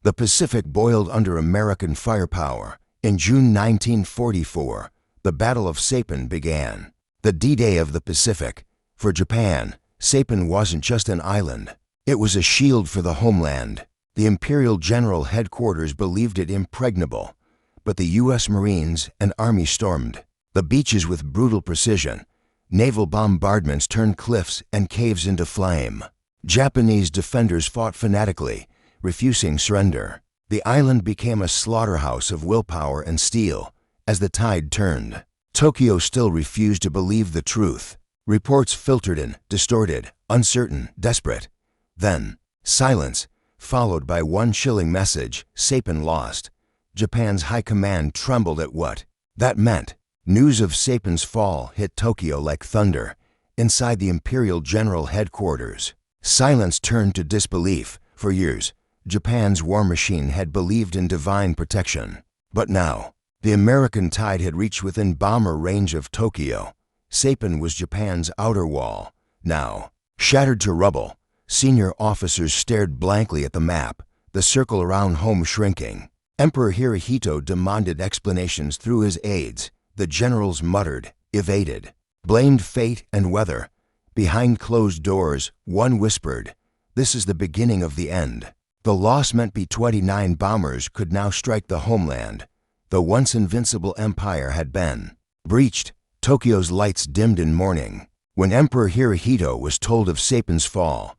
The Pacific boiled under American firepower. In June 1944, the Battle of Saipan began. The D-Day of the Pacific. For Japan, Saipan wasn't just an island. It was a shield for the homeland. The Imperial General Headquarters believed it impregnable, but the U.S. Marines and Army stormed the beaches with brutal precision. Naval bombardments turned cliffs and caves into flame. Japanese defenders fought fanatically, refusing surrender. The island became a slaughterhouse of willpower and steel. As the tide turned, Tokyo still refused to believe the truth. Reports filtered in, distorted, uncertain, desperate. Then, silence, followed by one chilling message: Saipan lost. Japan's high command trembled at what that meant. News of Saipan's fall hit Tokyo like thunder. Inside the Imperial General Headquarters, silence turned to disbelief. For years, Japan's war machine had believed in divine protection. But now, the American tide had reached within bomber range of Tokyo. Saipan was Japan's outer wall. Now, shattered to rubble, senior officers stared blankly at the map, the circle around home shrinking. Emperor Hirohito demanded explanations through his aides. The generals muttered, evaded, blamed fate and weather. Behind closed doors, one whispered, "This is the beginning of the end." The loss meant B-29 bombers could now strike the homeland. The once invincible empire had been breached. Tokyo's lights dimmed in mourning. When Emperor Hirohito was told of Saipan's fall,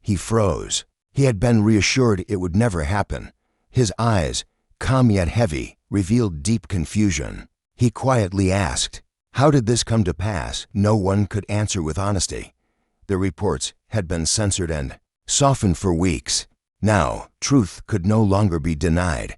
he froze. He had been reassured it would never happen. His eyes, calm yet heavy, revealed deep confusion. He quietly asked, "How did this come to pass?" No one could answer with honesty. The reports had been censored and softened for weeks. Now, truth could no longer be denied.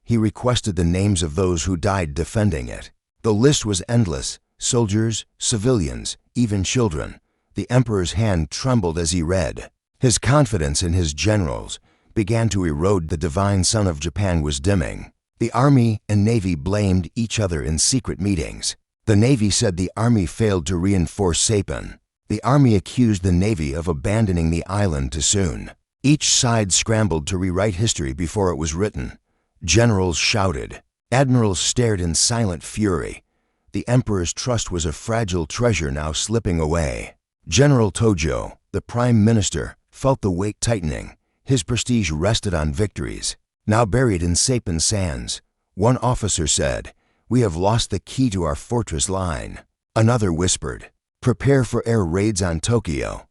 He requested the names of those who died defending it. The list was endless: soldiers, civilians, even children. The emperor's hand trembled as he read. His confidence in his generals began to erode. The divine son of Japan was dimming. The Army and Navy blamed each other in secret meetings. The Navy said the Army failed to reinforce Saipan. The Army accused the Navy of abandoning the island too soon. Each side scrambled to rewrite history before it was written. Generals shouted. Admirals stared in silent fury. The emperor's trust was a fragile treasure now slipping away. General Tojo, the prime minister, felt the weight tightening. His prestige rested on victories, now buried in Saipan sands. One officer said, "We have lost the key to our fortress line." Another whispered, "Prepare for air raids on Tokyo."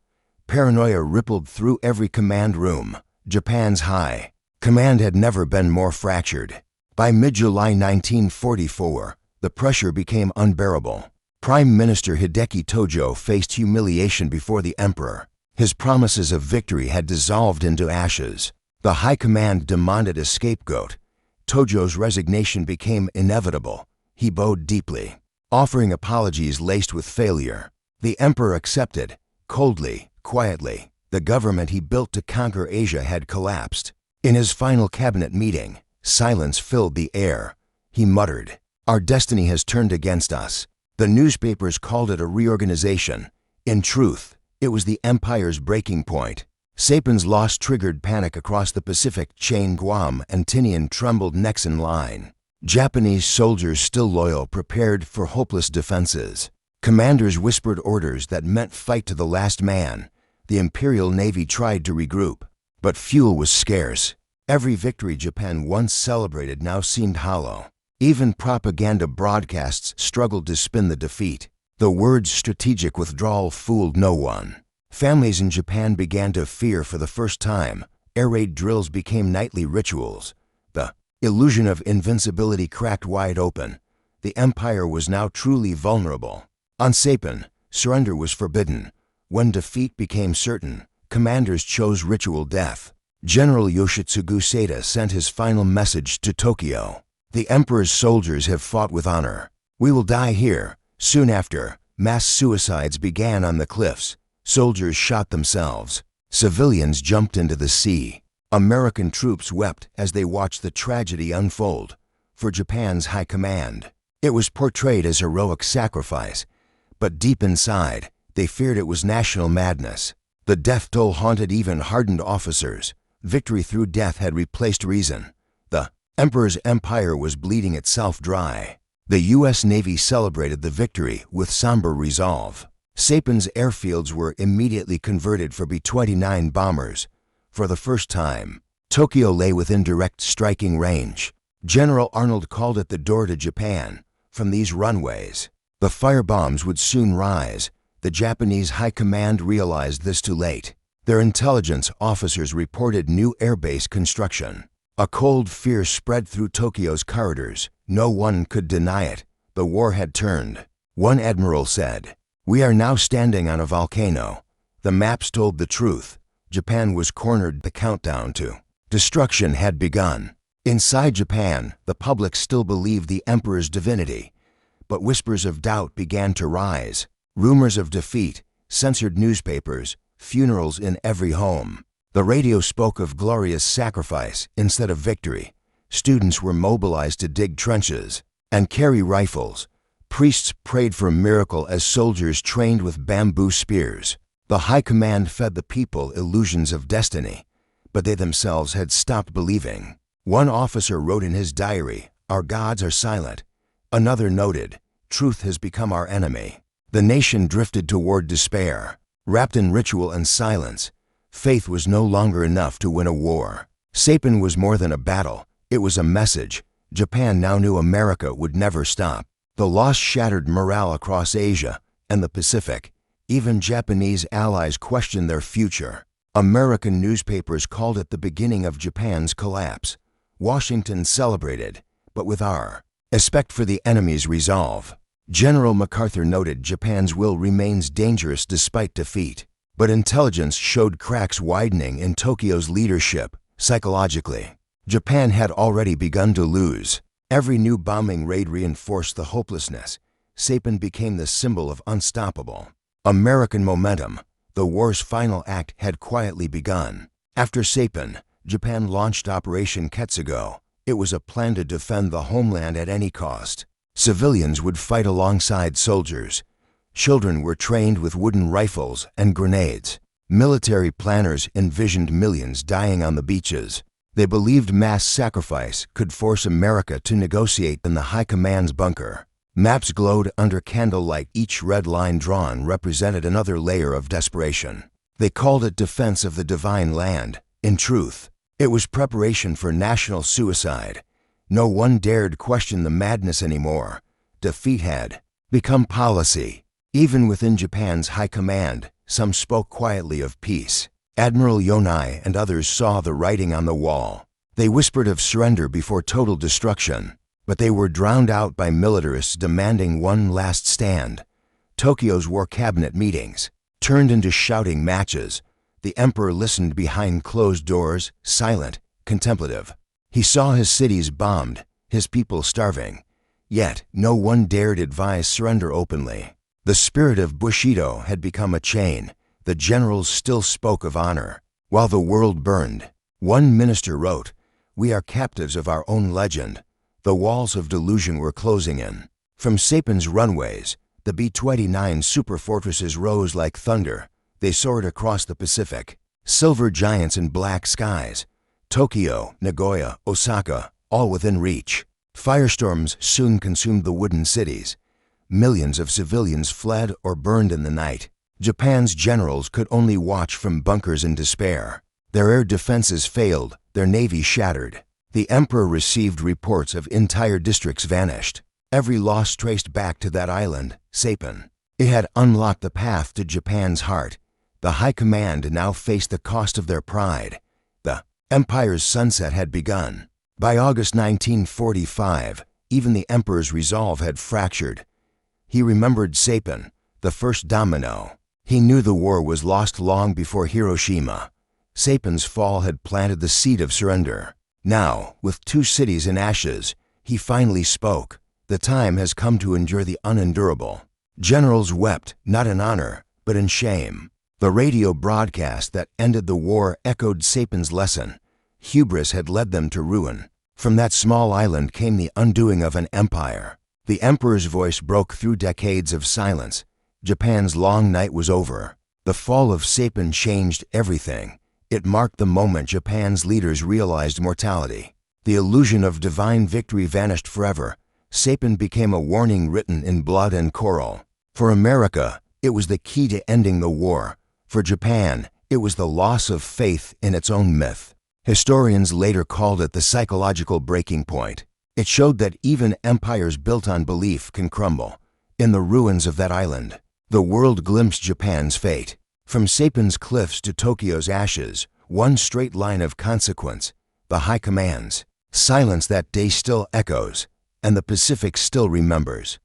Paranoia rippled through every command room. Japan's high command had never been more fractured. By mid-July 1944, the pressure became unbearable. Prime Minister Hideki Tojo faced humiliation before the emperor. His promises of victory had dissolved into ashes. The high command demanded a scapegoat. Tojo's resignation became inevitable. He bowed deeply, offering apologies laced with failure. The emperor accepted, coldly, quietly. The government he built to conquer Asia had collapsed. In his final cabinet meeting, silence filled the air. He muttered, "Our destiny has turned against us." The newspapers called it a reorganization. In truth, it was the empire's breaking point. Saipan's loss triggered panic across the Pacific chain. Guam and Tinian trembled next in line. Japanese soldiers, still loyal, prepared for hopeless defenses. Commanders whispered orders that meant fight to the last man. The Imperial Navy tried to regroup, but fuel was scarce. Every victory Japan once celebrated now seemed hollow. Even propaganda broadcasts struggled to spin the defeat. The words strategic withdrawal fooled no one. Families in Japan began to fear for the first time. Air raid drills became nightly rituals. The illusion of invincibility cracked wide open. The empire was now truly vulnerable. On Saipan, surrender was forbidden. When defeat became certain, commanders chose ritual death. General Yoshitsugu Seda sent his final message to Tokyo. "The emperor's soldiers have fought with honor. We will die here." Soon after, mass suicides began on the cliffs. Soldiers shot themselves. Civilians jumped into the sea. American troops wept as they watched the tragedy unfold. For Japan's high command, it was portrayed as heroic sacrifice, but deep inside, they feared it was national madness. The death toll haunted even hardened officers. Victory through death had replaced reason. The Emperor's empire was bleeding itself dry. The U.S. Navy celebrated the victory with somber resolve. Saipan's airfields were immediately converted for B-29 bombers. For the first time, Tokyo lay within direct striking range. General Arnold called it the door to Japan. From these runways, the firebombs would soon rise. The Japanese high command realized this too late. Their intelligence officers reported new airbase construction. A cold fear spread through Tokyo's corridors. No one could deny it. The war had turned. One admiral said, "We are now standing on a volcano." The maps told the truth. Japan was cornered. The countdown to destruction had begun. Inside Japan, the public still believed the emperor's divinity. But whispers of doubt began to rise. Rumors of defeat, censored newspapers, funerals in every home. The radio spoke of glorious sacrifice instead of victory. Students were mobilized to dig trenches and carry rifles. Priests prayed for a miracle as soldiers trained with bamboo spears. The high command fed the people illusions of destiny, but they themselves had stopped believing. One officer wrote in his diary, "Our gods are silent." Another noted, "Truth has become our enemy." The nation drifted toward despair. Wrapped in ritual and silence, faith was no longer enough to win a war. Saipan was more than a battle. It was a message. Japan now knew America would never stop. The loss shattered morale across Asia and the Pacific. Even Japanese allies questioned their future. American newspapers called it the beginning of Japan's collapse. Washington celebrated, but with respect for the enemy's resolve. General MacArthur noted Japan's will remains dangerous despite defeat. But intelligence showed cracks widening in Tokyo's leadership. Psychologically, Japan had already begun to lose. Every new bombing raid reinforced the hopelessness. Saipan became the symbol of unstoppable American momentum. The war's final act had quietly begun. After Saipan, Japan launched Operation Ketsu. It was a plan to defend the homeland at any cost. Civilians would fight alongside soldiers. Children were trained with wooden rifles and grenades. Military planners envisioned millions dying on the beaches. They believed mass sacrifice could force America to negotiate in the High Command's bunker. Maps glowed under candlelight. Each red line drawn represented another layer of desperation. They called it defense of the divine land. In truth, it was preparation for national suicide. No one dared question the madness anymore. Defeat had become policy. Even within Japan's high command, some spoke quietly of peace. Admiral Yonai and others saw the writing on the wall. They whispered of surrender before total destruction, but they were drowned out by militarists demanding one last stand. Tokyo's war cabinet meetings turned into shouting matches. The emperor listened behind closed doors, silent, contemplative. He saw his cities bombed, his people starving. Yet no one dared advise surrender openly. The spirit of Bushido had become a chain. The generals still spoke of honor. While the world burned, one minister wrote, "We are captives of our own legend." The walls of delusion were closing in. From Saipan's runways, the B-29 superfortresses rose like thunder. They soared across the Pacific, silver giants in black skies. Tokyo, Nagoya, Osaka, all within reach. Firestorms soon consumed the wooden cities. Millions of civilians fled or burned in the night. Japan's generals could only watch from bunkers in despair. Their air defenses failed, their navy shattered. The emperor received reports of entire districts vanished. Every loss traced back to that island, Saipan. It had unlocked the path to Japan's heart. The high command now faced the cost of their pride. The empire's sunset had begun. By August 1945, even the emperor's resolve had fractured. He remembered Saipan, the first domino. He knew the war was lost long before Hiroshima. Saipan's fall had planted the seed of surrender. Now, with 2 cities in ashes, he finally spoke. The time has come to endure the unendurable. Generals wept, not in honor, but in shame. The radio broadcast that ended the war echoed Saipan's lesson. Hubris had led them to ruin. From that small island came the undoing of an empire. The emperor's voice broke through decades of silence. Japan's long night was over. The fall of Saipan changed everything. It marked the moment Japan's leaders realized mortality. The illusion of divine victory vanished forever. Saipan became a warning written in blood and coral. For America, it was the key to ending the war. For Japan, it was the loss of faith in its own myth. Historians later called it the psychological breaking point. It showed that even empires built on belief can crumble. In the ruins of that island, the world glimpsed Japan's fate. From Saipan's cliffs to Tokyo's ashes, one straight line of consequence: the high commands. Silence that day still echoes, and the Pacific still remembers.